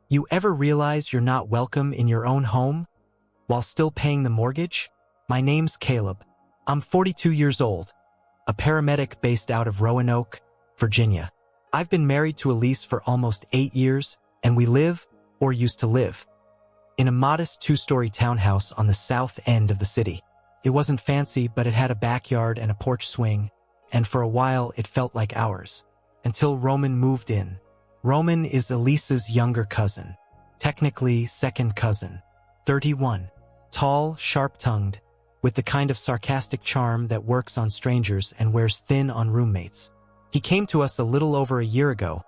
You ever realize you're not welcome in your own home while still paying the mortgage? My name's Caleb. I'm 42 years old, a paramedic based out of Roanoke, Virginia. I've been married to Elise for almost 8 years, and we live, or used to live, in a modest 2-story townhouse on the south end of the city. It wasn't fancy, but it had a backyard and a porch swing, and for a while it felt like ours. Until Roman moved in. Roman is Elise's younger cousin, technically second cousin, 31, tall, sharp-tongued, with the kind of sarcastic charm that works on strangers and wears thin on roommates. He came to us a little over a year ago,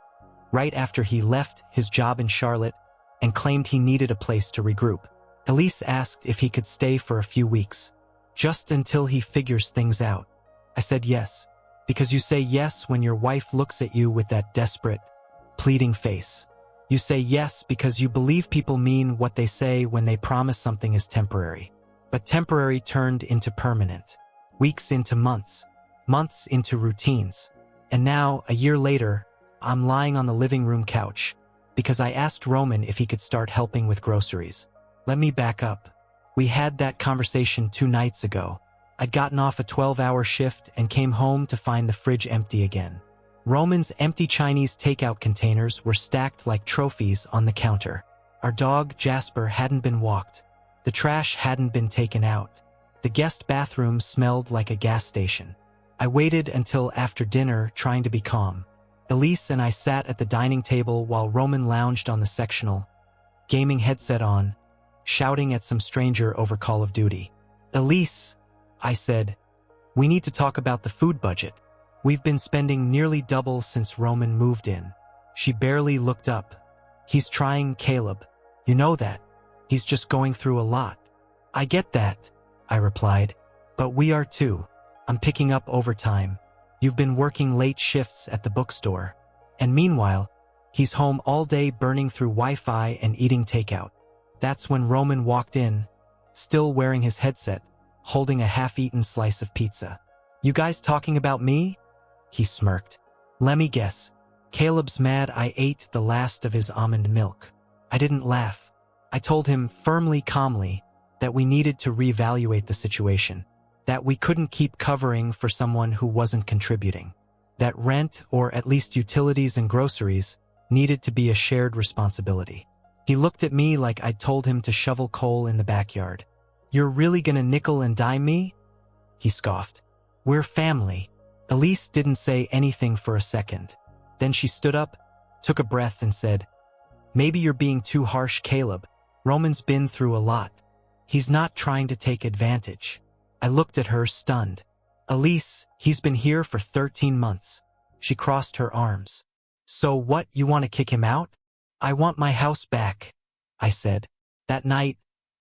right after he left his job in Charlotte and claimed he needed a place to regroup. Elise asked if he could stay for a few weeks, just until he figures things out. I said yes, because you say yes when your wife looks at you with that desperate, pleading face. You say yes because you believe people mean what they say when they promise something is temporary. But temporary turned into permanent. Weeks into months. Months into routines. And now, a year later, I'm lying on the living room couch because I asked Roman if he could start helping with groceries. Let me back up. We had that conversation 2 nights ago. I'd gotten off a 12-hour shift and came home to find the fridge empty again. Roman's empty Chinese takeout containers were stacked like trophies on the counter. Our dog, Jasper, hadn't been walked. The trash hadn't been taken out. The guest bathroom smelled like a gas station. I waited until after dinner, trying to be calm. Elise and I sat at the dining table while Roman lounged on the sectional, gaming headset on, shouting at some stranger over Call of Duty. Elise, I said, we need to talk about the food budget. We've been spending nearly double since Roman moved in. She barely looked up. He's trying, Caleb. You know that. He's just going through a lot. I get that, I replied. But we are too. I'm picking up overtime. You've been working late shifts at the bookstore. And meanwhile, he's home all day burning through Wi-Fi and eating takeout. That's when Roman walked in, still wearing his headset, holding a half-eaten slice of pizza. You guys talking about me? He smirked. Let me guess. Caleb's mad I ate the last of his almond milk. I didn't laugh. I told him firmly, calmly, that we needed to reevaluate the situation, that we couldn't keep covering for someone who wasn't contributing, that rent, or at least utilities and groceries, needed to be a shared responsibility. He looked at me like I'd told him to shovel coal in the backyard. You're really gonna nickel and dime me? He scoffed. We're family. Elise didn't say anything for a second. Then she stood up, took a breath and said, Maybe you're being too harsh, Caleb. Roman's been through a lot. He's not trying to take advantage. I looked at her, stunned. Elise, he's been here for 13 months. She crossed her arms. So what, you want to kick him out? I want my house back, I said. That night,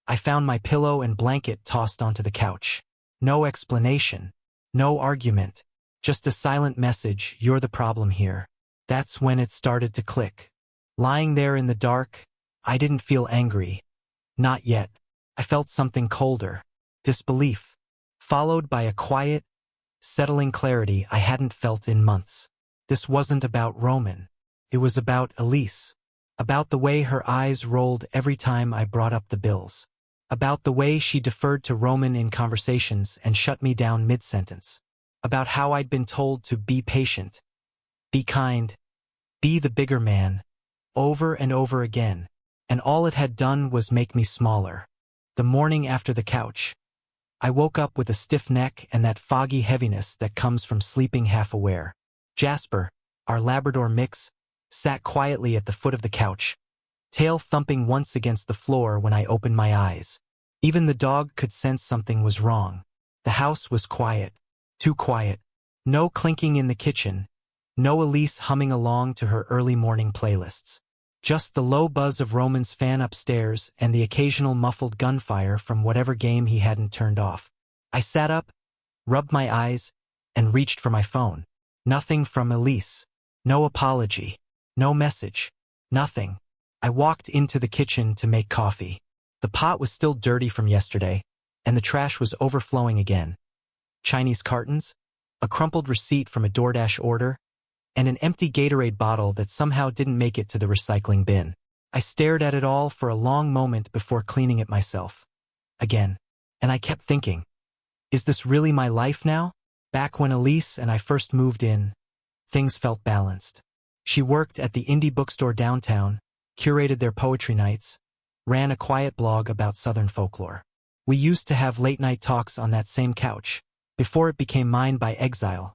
I found my pillow and blanket tossed onto the couch. No explanation. No argument. Just a silent message, you're the problem here. That's when it started to click. Lying there in the dark, I didn't feel angry. Not yet. I felt something colder. Disbelief. Followed by a quiet, settling clarity I hadn't felt in months. This wasn't about Roman. It was about Elise. About the way her eyes rolled every time I brought up the bills. About the way she deferred to Roman in conversations and shut me down mid-sentence. About how I'd been told to be patient, be kind, be the bigger man, over and over again, and all it had done was make me smaller. The morning after the couch, I woke up with a stiff neck and that foggy heaviness that comes from sleeping half aware. Jasper, our Labrador mix, sat quietly at the foot of the couch, tail thumping once against the floor when I opened my eyes. Even the dog could sense something was wrong. The house was quiet. Too quiet. No clinking in the kitchen. No Elise humming along to her early morning playlists. Just the low buzz of Roman's fan upstairs and the occasional muffled gunfire from whatever game he hadn't turned off. I sat up, rubbed my eyes, and reached for my phone. Nothing from Elise. No apology. No message. Nothing. I walked into the kitchen to make coffee. The pot was still dirty from yesterday, and the trash was overflowing again. Chinese cartons, a crumpled receipt from a DoorDash order, and an empty Gatorade bottle that somehow didn't make it to the recycling bin. I stared at it all for a long moment before cleaning it myself. Again. And I kept thinking, is this really my life now? Back when Elise and I first moved in, things felt balanced. She worked at the indie bookstore downtown, curated their poetry nights, ran a quiet blog about Southern folklore. We used to have late-night talks on that same couch, before it became mine by exile,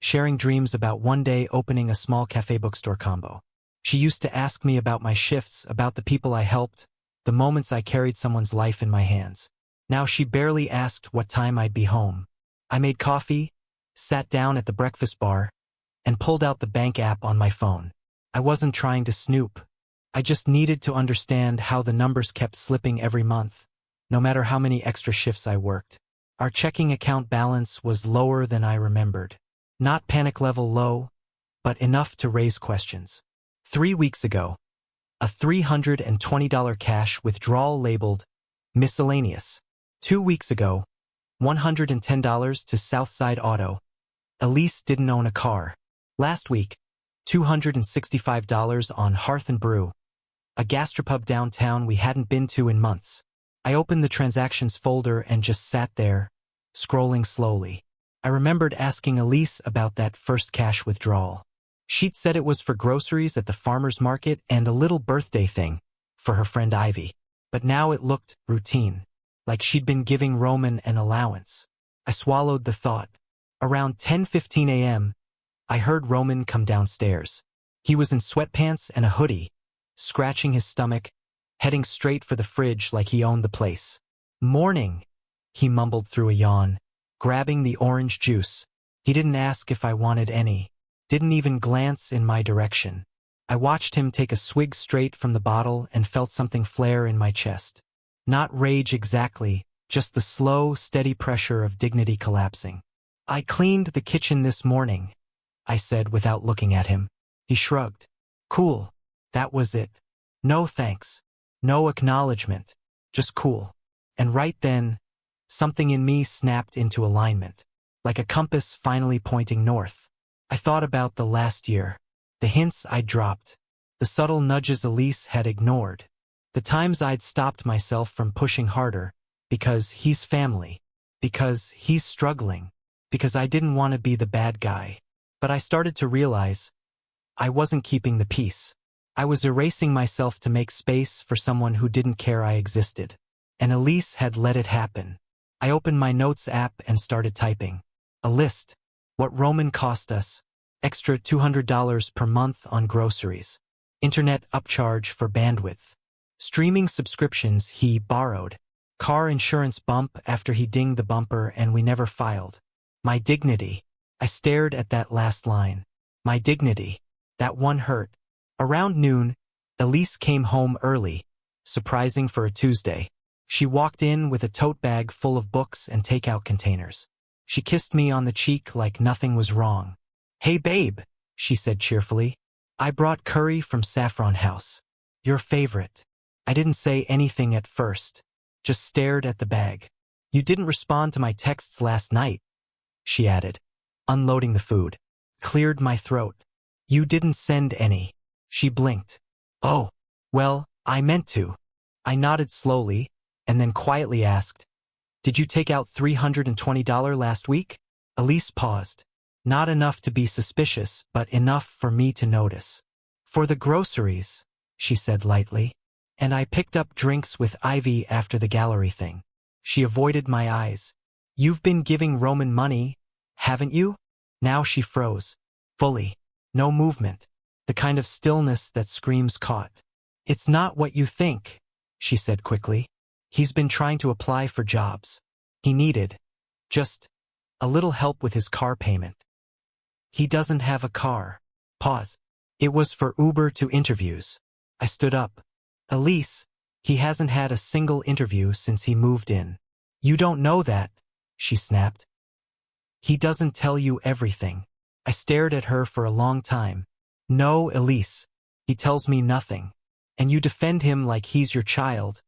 sharing dreams about one day opening a small cafe bookstore combo. She used to ask me about my shifts, about the people I helped, the moments I carried someone's life in my hands. Now she barely asked what time I'd be home. I made coffee, sat down at the breakfast bar, and pulled out the bank app on my phone. I wasn't trying to snoop. I just needed to understand how the numbers kept slipping every month, no matter how many extra shifts I worked. Our checking account balance was lower than I remembered. Not panic level low, but enough to raise questions. 3 weeks ago, a $320 cash withdrawal labeled miscellaneous. 2 weeks ago, $110 to Southside Auto. Elise didn't own a car. Last week, $265 on Hearth and Brew, a gastropub downtown we hadn't been to in months. I opened the transactions folder and just sat there, scrolling slowly. I remembered asking Elise about that first cash withdrawal. She'd said it was for groceries at the farmer's market and a little birthday thing for her friend Ivy. But now it looked routine, like she'd been giving Roman an allowance. I swallowed the thought. Around 10:15 a.m., I heard Roman come downstairs. He was in sweatpants and a hoodie, scratching his stomach, heading straight for the fridge like he owned the place. "Morning," he mumbled through a yawn, grabbing the orange juice. He didn't ask if I wanted any, didn't even glance in my direction. I watched him take a swig straight from the bottle and felt something flare in my chest. Not rage exactly, just the slow, steady pressure of dignity collapsing. "I cleaned the kitchen this morning," I said without looking at him. He shrugged. "Cool. That was it. No thanks. No acknowledgement. Just cool." And right then, something in me snapped into alignment, like a compass finally pointing north. I thought about the last year, the hints I'd dropped, the subtle nudges Elise had ignored, the times I'd stopped myself from pushing harder, because he's family, because he's struggling, because I didn't want to be the bad guy. But I started to realize I wasn't keeping the peace. I was erasing myself to make space for someone who didn't care I existed. And Elise had let it happen. I opened my notes app and started typing. A list. What Roman cost us. Extra $200 per month on groceries. Internet upcharge for bandwidth. Streaming subscriptions he borrowed. Car insurance bump after he dinged the bumper and we never filed. My dignity. I stared at that last line. My dignity. That one hurt. Around noon, Elise came home early, surprising for a Tuesday. She walked in with a tote bag full of books and takeout containers. She kissed me on the cheek like nothing was wrong. "Hey babe," she said cheerfully. "I brought curry from Saffron House. Your favorite." I didn't say anything at first, just stared at the bag. "You didn't respond to my texts last night," she added, unloading the food. Cleared my throat. "You didn't send any." She blinked. "Oh, well, I meant to." I nodded slowly, and then quietly asked, "Did you take out $320 last week?" Elise paused. Not enough to be suspicious, but enough for me to notice. "For the groceries," she said lightly. "And I picked up drinks with Ivy after the gallery thing." She avoided my eyes. "You've been giving Roman money, haven't you?" Now she froze. Fully. No movement. The kind of stillness that screams caught. "It's not what you think," she said quickly. "He's been trying to apply for jobs. He needed just a little help with his car payment. He doesn't have a car." Pause. "It was for Uber to interviews." I stood up. "Elise, he hasn't had a single interview since he moved in." "You don't know that," she snapped. "He doesn't tell you everything." I stared at her for a long time. "No, Elise. He tells me nothing. And you defend him like he's your child,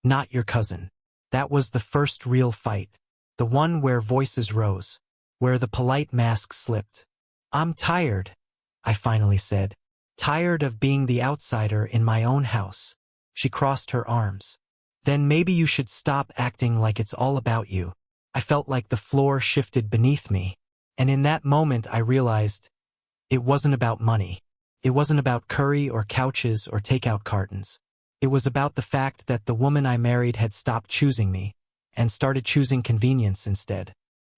not your cousin." That was the first real fight. The one where voices rose, where the polite mask slipped. "I'm tired," I finally said. Tired of being the outsider in my own house. She crossed her arms. Then maybe you should stop acting like it's all about you. I felt like the floor shifted beneath me. And in that moment I realized it wasn't about money. It wasn't about curry or couches or takeout cartons. It was about the fact that the woman I married had stopped choosing me and started choosing convenience instead.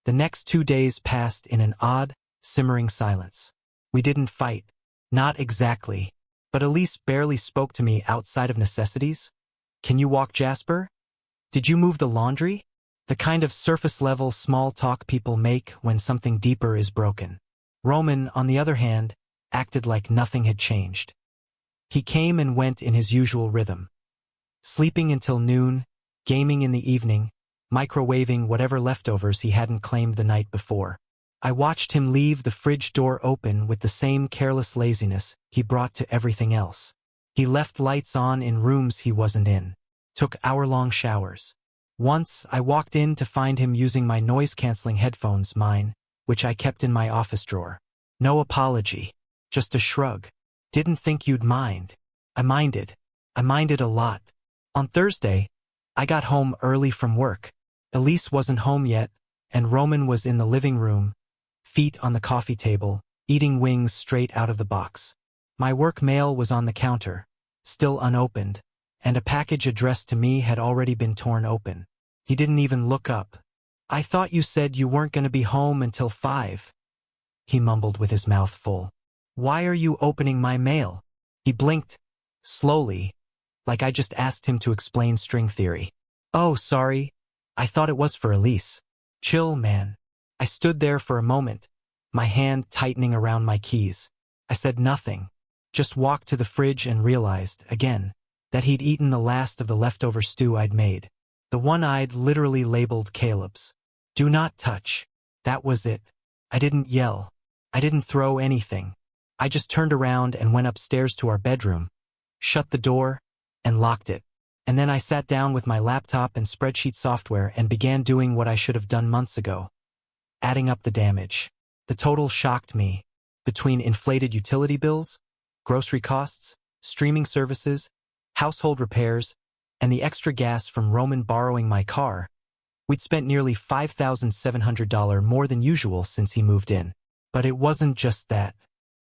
The next 2 days passed in an odd, simmering silence. We didn't fight. Not exactly. But Elise barely spoke to me outside of necessities. Can you walk, Jasper? Did you move the laundry? The kind of surface-level small talk people make when something deeper is broken. Roman, on the other hand, acted like nothing had changed. He came and went in his usual rhythm. Sleeping until noon, gaming in the evening, microwaving whatever leftovers he hadn't claimed the night before. I watched him leave the fridge door open with the same careless laziness he brought to everything else. He left lights on in rooms he wasn't in. Took hour-long showers. Once, I walked in to find him using my noise-canceling headphones, which I kept in my office drawer. No apology. Just a shrug. Didn't think you'd mind. I minded. I minded a lot. On Thursday, I got home early from work. Elise wasn't home yet, and Roman was in the living room, feet on the coffee table, eating wings straight out of the box. My work mail was on the counter, still unopened, and a package addressed to me had already been torn open. He didn't even look up. I thought you said you weren't going to be home until 5. He mumbled with his mouth full. Why are you opening my mail? He blinked, slowly, like I just asked him to explain string theory. Oh, sorry. I thought it was for Elise. Chill, man. I stood there for a moment, my hand tightening around my keys. I said nothing, just walked to the fridge and realized, again, that he'd eaten the last of the leftover stew I'd made. The one I'd literally labeled Caleb's. Do not touch. That was it. I didn't yell. I didn't throw anything. I just turned around and went upstairs to our bedroom, shut the door, and locked it. And then I sat down with my laptop and spreadsheet software and began doing what I should have done months ago. Adding up the damage. The total shocked me. Between inflated utility bills, grocery costs, streaming services, household repairs, and the extra gas from Roman borrowing my car, we'd spent nearly $5,700 more than usual since he moved in. But it wasn't just that.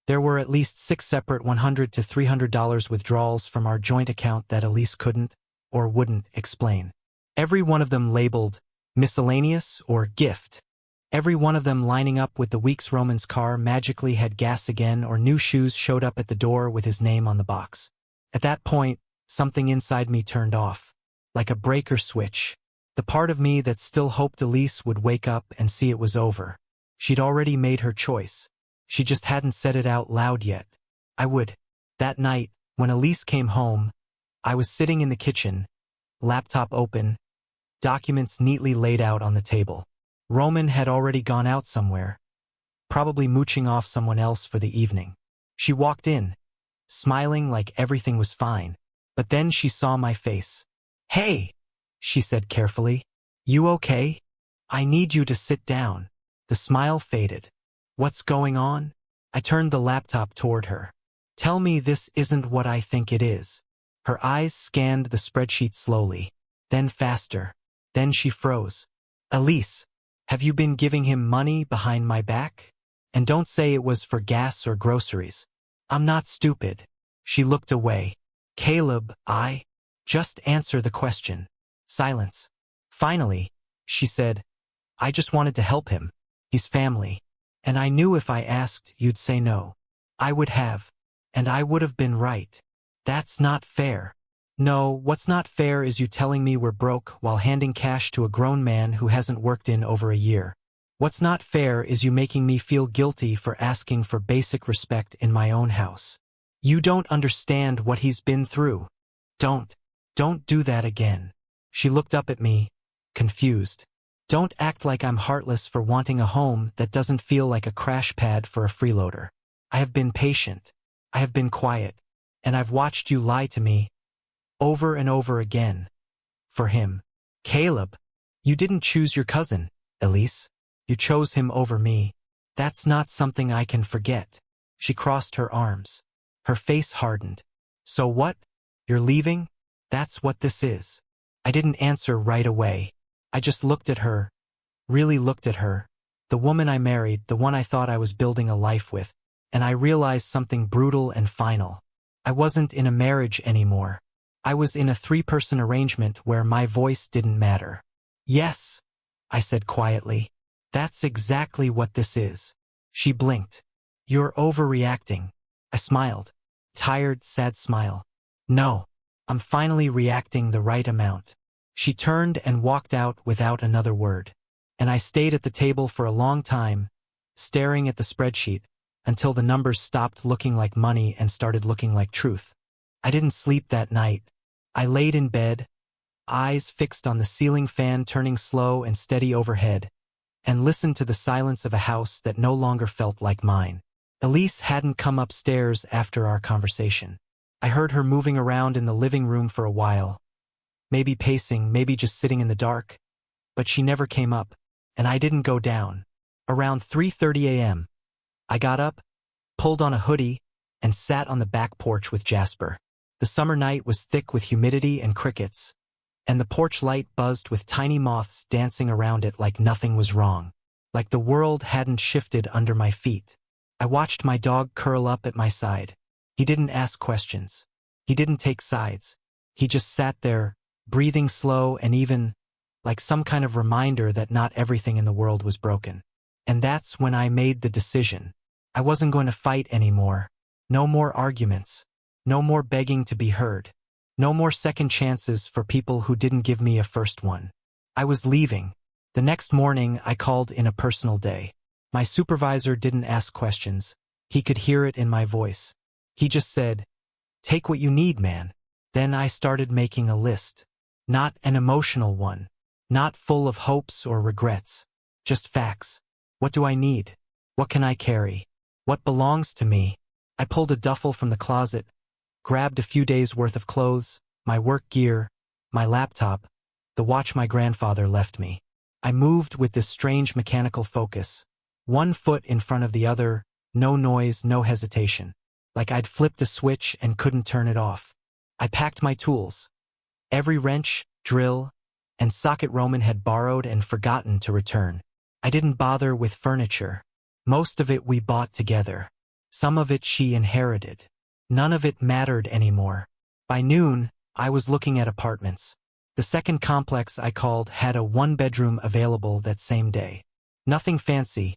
There were at least 6 separate $100 to $300 withdrawals from our joint account that Elise couldn't or wouldn't explain. Every one of them labeled miscellaneous or gift. Every one of them lining up with the week's Roman's car magically had gas again or new shoes showed up at the door with his name on the box. At that point, something inside me turned off, like a breaker switch. The part of me that still hoped Elise would wake up and see it was over. She'd already made her choice. She just hadn't said it out loud yet. I would. That night, when Elise came home, I was sitting in the kitchen, laptop open, documents neatly laid out on the table. Roman had already gone out somewhere, probably mooching off someone else for the evening. She walked in, smiling like everything was fine, but then she saw my face. Hey, she said carefully. You okay? I need you to sit down. The smile faded. What's going on? I turned the laptop toward her. Tell me this isn't what I think it is. Her eyes scanned the spreadsheet slowly, then faster. Then she froze. Elise, have you been giving him money behind my back? And don't say it was for gas or groceries. I'm not stupid. She looked away. Caleb, just answer the question. Silence. Finally, she said, I just wanted to help him. He's family. And I knew if I asked, you'd say no. I would have. And I would have been right. That's not fair. No, what's not fair is you telling me we're broke while handing cash to a grown man who hasn't worked in over a year. What's not fair is you making me feel guilty for asking for basic respect in my own house. You don't understand what he's been through. Don't do that again. She looked up at me, confused. Don't act like I'm heartless for wanting a home that doesn't feel like a crash pad for a freeloader. I have been patient. I have been quiet. And I've watched you lie to me, over and over again. For him. Caleb, you didn't choose your cousin, Elise. You chose him over me. That's not something I can forget. She crossed her arms. Her face hardened. So what? You're leaving? That's what this is. I didn't answer right away. I just looked at her, really looked at her, the woman I married, the one I thought I was building a life with, and I realized something brutal and final. I wasn't in a marriage anymore. I was in a three-person arrangement where my voice didn't matter. Yes, I said quietly. That's exactly what this is. She blinked. You're overreacting. I smiled. Tired, sad smile. No, I'm finally reacting the right amount. She turned and walked out without another word. And I stayed at the table for a long time, staring at the spreadsheet, until the numbers stopped looking like money and started looking like truth. I didn't sleep that night. I laid in bed, eyes fixed on the ceiling fan turning slow and steady overhead, and listened to the silence of a house that no longer felt like mine. Elise hadn't come upstairs after our conversation. I heard her moving around in the living room for a while, maybe pacing, maybe just sitting in the dark, but she never came up, and I didn't go down. Around 3:30 a.m., I got up, pulled on a hoodie, and sat on the back porch with Jasper. The summer night was thick with humidity and crickets, and the porch light buzzed with tiny moths dancing around it like nothing was wrong, like the world hadn't shifted under my feet. I watched my dog curl up at my side. He didn't ask questions. He didn't take sides. He just sat there, breathing slow and even, like some kind of reminder that not everything in the world was broken. And that's when I made the decision. I wasn't going to fight anymore. No more arguments. No more begging to be heard. No more second chances for people who didn't give me a first one. I was leaving. The next morning, I called in a personal day. My supervisor didn't ask questions. He could hear it in my voice. He just said, "Take what you need, man." Then I started making a list. Not an emotional one. Not full of hopes or regrets. Just facts. What do I need? What can I carry? What belongs to me? I pulled a duffel from the closet, grabbed a few days' worth of clothes, my work gear, my laptop, the watch my grandfather left me. I moved with this strange mechanical focus, one foot in front of the other, no noise, no hesitation, like I'd flipped a switch and couldn't turn it off. I packed my tools. Every wrench, drill, and socket Roman had borrowed and forgotten to return. I didn't bother with furniture. Most of it we bought together. Some of it she inherited. None of it mattered anymore. By noon, I was looking at apartments. The second complex I called had a one-bedroom available that same day. Nothing fancy,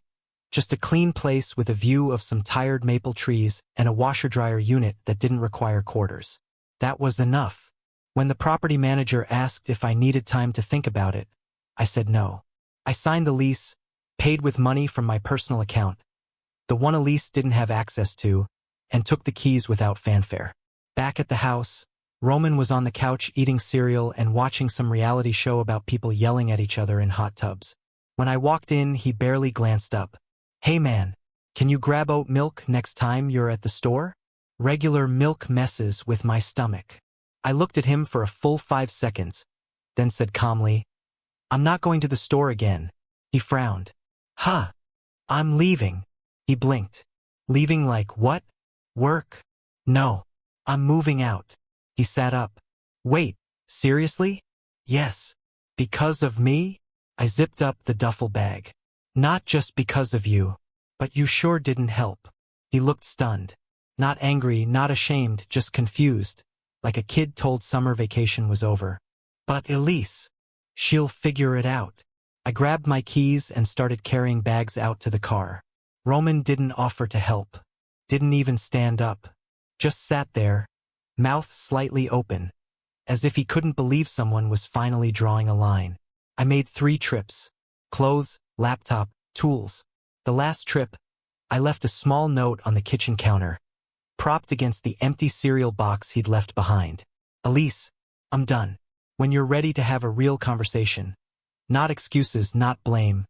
just a clean place with a view of some tired maple trees and a washer-dryer unit that didn't require quarters. That was enough. When the property manager asked if I needed time to think about it, I said no. I signed the lease, paid with money from my personal account, the one Elise didn't have access to, and took the keys without fanfare. Back at the house, Roman was on the couch eating cereal and watching some reality show about people yelling at each other in hot tubs. When I walked in, he barely glanced up. "Hey man, can you grab oat milk next time you're at the store?" Regular milk messes with my stomach. I looked at him for a full 5 seconds, then said calmly, "I'm not going to the store again." He frowned. "Huh. I'm leaving." He blinked. "Leaving like what? Work?" "No. I'm moving out." He sat up. "Wait, seriously?" "Yes. Because of me?" I zipped up the duffel bag. "Not just because of you. But you sure didn't help." He looked stunned. Not angry, not ashamed, just confused, like a kid told summer vacation was over. "But Elise, she'll figure it out." I grabbed my keys and started carrying bags out to the car. Roman didn't offer to help. Didn't even stand up. Just sat there, mouth slightly open, as if he couldn't believe someone was finally drawing a line. I made 3 trips. Clothes, laptop, tools. The last trip, I left a small note on the kitchen counter, propped against the empty cereal box he'd left behind. "Elise, I'm done. When you're ready to have a real conversation. Not excuses, not blame.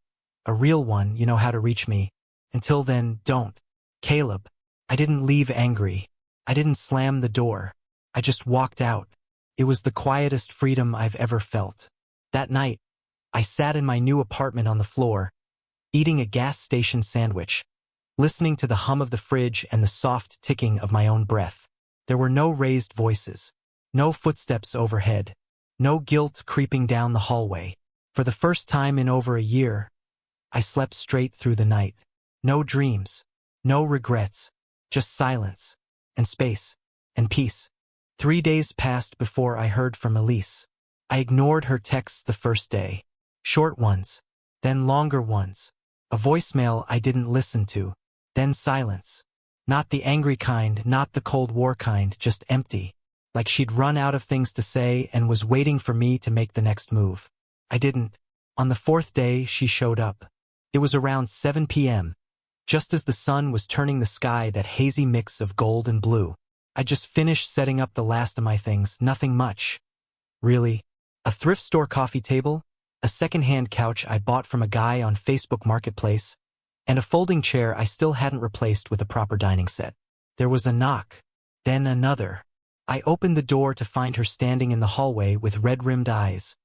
A real one, you know how to reach me. Until then, don't." Caleb. I didn't leave angry. I didn't slam the door. I just walked out. It was the quietest freedom I've ever felt. That night, I sat in my new apartment on the floor, eating a gas station sandwich, listening to the hum of the fridge and the soft ticking of my own breath. There were no raised voices, no footsteps overhead, no guilt creeping down the hallway. For the first time in over a year, I slept straight through the night. No dreams, no regrets, just silence, and space, and peace. 3 days passed before I heard from Elise. I ignored her texts the first day. Short ones, then longer ones. A voicemail I didn't listen to, then silence. Not the angry kind, not the Cold War kind, just empty. Like she'd run out of things to say and was waiting for me to make the next move. I didn't. On the 4th day, she showed up. It was around 7 p.m., just as the sun was turning the sky that hazy mix of gold and blue. I just finished setting up the last of my things, nothing much. Really? A thrift store coffee table, a second-hand couch I bought from a guy on Facebook Marketplace, and a folding chair I still hadn't replaced with a proper dining set. There was a knock, then another. I opened the door to find her standing in the hallway with red-rimmed eyes,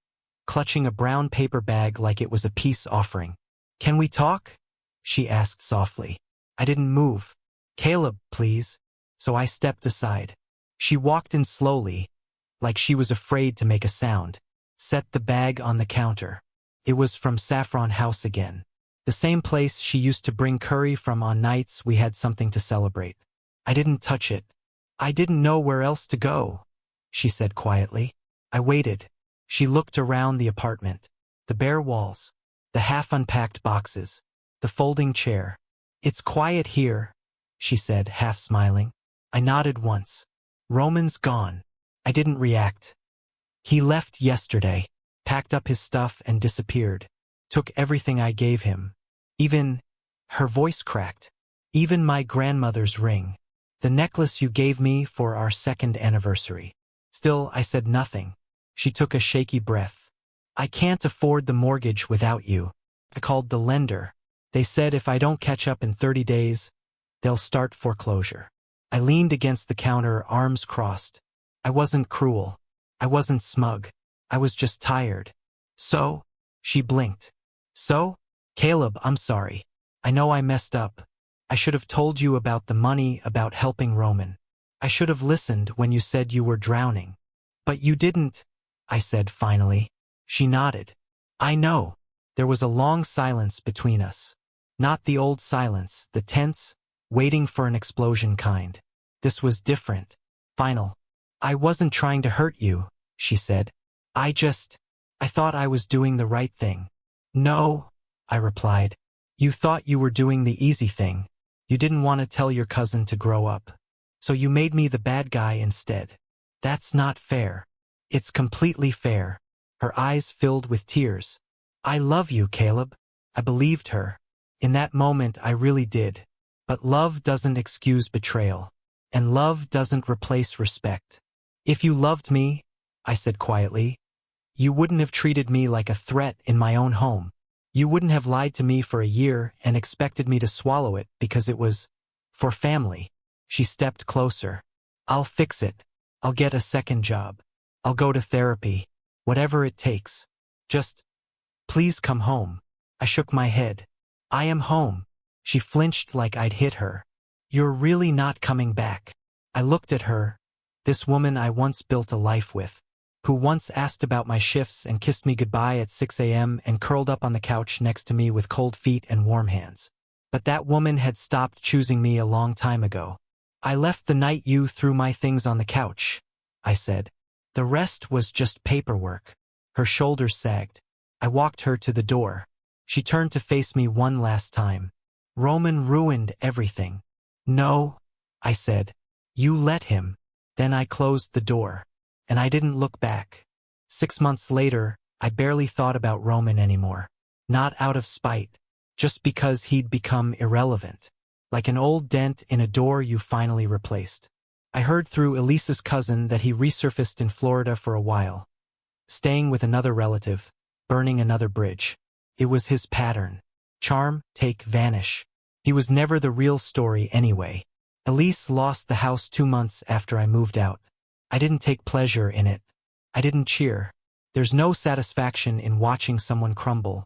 clutching a brown paper bag like it was a peace offering. "Can we talk?" she asked softly. I didn't move. "Caleb, please." So I stepped aside. She walked in slowly, like she was afraid to make a sound, set the bag on the counter. It was from Saffron House again. The same place she used to bring curry from on nights we had something to celebrate. I didn't touch it. "I didn't know where else to go," she said quietly. I waited. She looked around the apartment. The bare walls, the half-unpacked boxes, the folding chair. "It's quiet here," she said, half smiling. I nodded once. "Roman's gone." I didn't react. "He left yesterday, packed up his stuff and disappeared. Took everything I gave him. Even," her voice cracked, "even my grandmother's ring. The necklace you gave me for our 2nd anniversary." Still, I said nothing. She took a shaky breath. "I can't afford the mortgage without you." I called the lender. They said if I don't catch up in 30 days, they'll start foreclosure. I leaned against the counter, arms crossed. I wasn't cruel. I wasn't smug. I was just tired. "So?" She blinked. "So? Caleb, I'm sorry. I know I messed up. I should have told you about the money, about helping Roman. I should have listened when you said you were drowning. But you didn't," I said finally. She nodded. "I know." There was a long silence between us. Not the old silence, the tense, waiting for an explosion kind. This was different. Final. "I wasn't trying to hurt you," she said. I thought I was doing the right thing." "No," I replied. "You thought you were doing the easy thing. You didn't want to tell your cousin to grow up. So you made me the bad guy instead. That's not fair." "It's completely fair." Her eyes filled with tears. "I love you, Caleb." I believed her. In that moment, I really did. But love doesn't excuse betrayal. And love doesn't replace respect. "If you loved me," I said quietly, "you wouldn't have treated me like a threat in my own home. You wouldn't have lied to me for a year and expected me to swallow it because it was for family." She stepped closer. "I'll fix it. I'll get a second job. I'll go to therapy. Whatever it takes. Just, please come home." I shook my head. "I am home." She flinched like I'd hit her. "You're really not coming back." I looked at her, this woman I once built a life with, who once asked about my shifts and kissed me goodbye at 6 a.m. and curled up on the couch next to me with cold feet and warm hands. But that woman had stopped choosing me a long time ago. "I left the night you threw my things on the couch," I said. "The rest was just paperwork." Her shoulders sagged. I walked her to the door. She turned to face me one last time. "Roman ruined everything." "No," I said. "You let him." Then I closed the door. And I didn't look back. 6 months later, I barely thought about Roman anymore. Not out of spite. Just because he'd become irrelevant. Like an old dent in a door you finally replaced. I heard through Elisa's cousin that he resurfaced in Florida for a while. Staying with another relative. Burning another bridge. It was his pattern. Charm, take, vanish. He was never the real story anyway. Elise lost the house 2 months after I moved out. I didn't take pleasure in it. I didn't cheer. There's no satisfaction in watching someone crumble,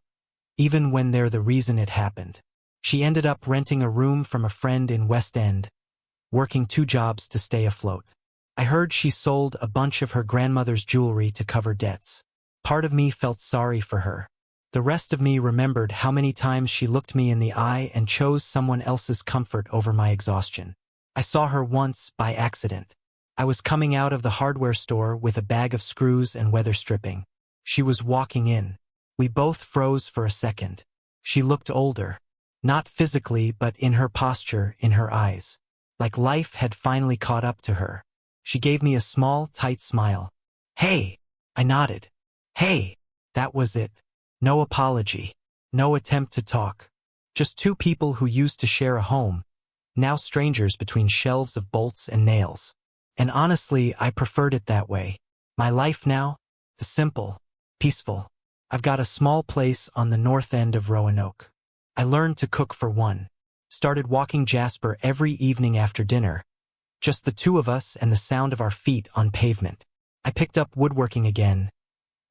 even when they're the reason it happened. She ended up renting a room from a friend in West End, working 2 jobs to stay afloat. I heard she sold a bunch of her grandmother's jewelry to cover debts. Part of me felt sorry for her. The rest of me remembered how many times she looked me in the eye and chose someone else's comfort over my exhaustion. I saw her once by accident. I was coming out of the hardware store with a bag of screws and weather stripping. She was walking in. We both froze for a second. She looked older. Not physically, but in her posture, in her eyes. Like life had finally caught up to her. She gave me a small, tight smile. "Hey!" I nodded. "Hey!" That was it. No apology. No attempt to talk. Just 2 people who used to share a home, now strangers between shelves of bolts and nails. And honestly, I preferred it that way. My life now? The simple, peaceful. I've got a small place on the north end of Roanoke. I learned to cook for one. Started walking Jasper every evening after dinner. Just the 2 of us and the sound of our feet on pavement. I picked up woodworking again.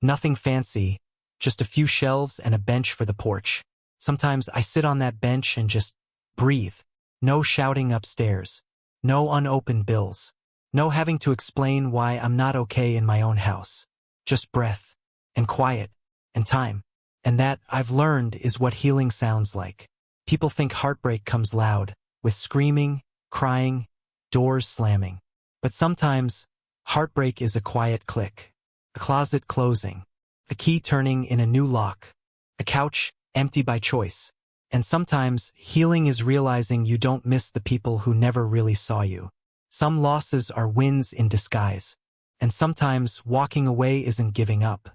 Nothing fancy, just a few shelves and a bench for the porch. Sometimes I sit on that bench and just breathe. No shouting upstairs. No unopened bills. No having to explain why I'm not okay in my own house. Just breath, and quiet, and time. And that, I've learned, is what healing sounds like. People think heartbreak comes loud, with screaming, crying, doors slamming. But sometimes, heartbreak is a quiet click. A closet closing. A key turning in a new lock. A couch empty by choice. And sometimes, healing is realizing you don't miss the people who never really saw you. Some losses are wins in disguise. And sometimes, walking away isn't giving up.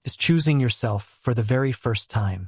It's choosing yourself for the very first time.